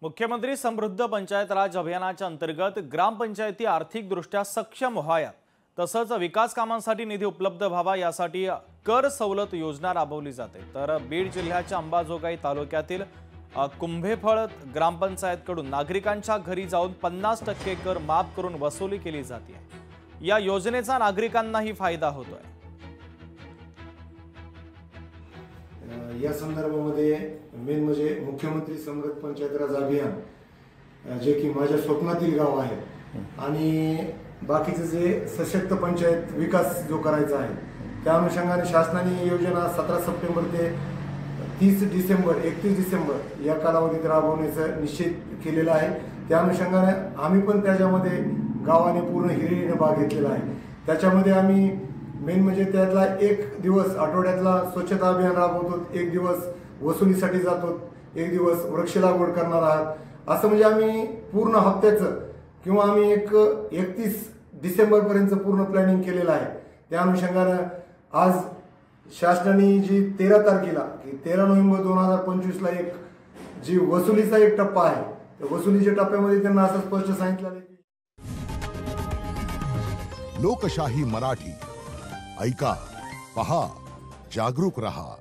मुख्यमंत्री समृद्ध पंचायत राज अभियानाच्या अंतर्गत ग्रामपंचायती आर्थिकदृष्ट्या सक्षम व्हाव्यात तसंच विकास कामांसाठी निधी उपलब्ध व्हावा यासाठी कर सवलत योजना राबवली जाते। तर बीड जिल्ह्याच्या अंबाजोगाई तालुक्यातील कुंभेफळ ग्रामपंचायतकडून नागरिकांच्या घरी जाऊन 50% कर माफ करून वसुली केली जाते। या योजनेचा नागरिकांनाही फायदा होतोय। या संदर्भामध्ये मेन म्हणजे मुख्यमंत्री समृद्ध पंचायत राज अभियान जे की माझ्या स्वप्नातील गाव आहे आणि बाकीचे जे सशक्त पंचायत विकास जो करायचा आहे त्या अनुषंगाने शासनाने योजना 17 सप्टेंबर ते 31 डिसेंबर या कालावधीत राबवण्याचं निश्चित केलेलं आहे। त्या अनुषंगाने आम्ही पण त्याच्यामध्ये गावाने पूर्ण हिरिरीने भाग घेतलेला आहे। त्याच्यामध्ये आम्ही मेन म्हणजे त्यातला एक दिवस आठवड्यातला स्वच्छता अभियान राबवतो, एक दिवस वसुलीसाठी जातो, एक दिवस वृक्ष लागवड करणार आहात। असं म्हणजे आम्ही पूर्ण हप्त्याचं किंवा आम्ही एक 31 डिसेंबर पर्यंत पूर्ण प्लॅनिंग केलेलं आहे। त्या अनुषंगाने आज शासनाने जी 13 तारखेला 13 नोव्हेंबर 2025 ला एक जी वसुलीचा एक टप्पा आहे त्या वसुलीच्या टप्प्यामध्ये त्यांना असं स्पष्ट सांगितलं आहे की लोकशाही मराठी ऐका, पहा, जागरूक रहा।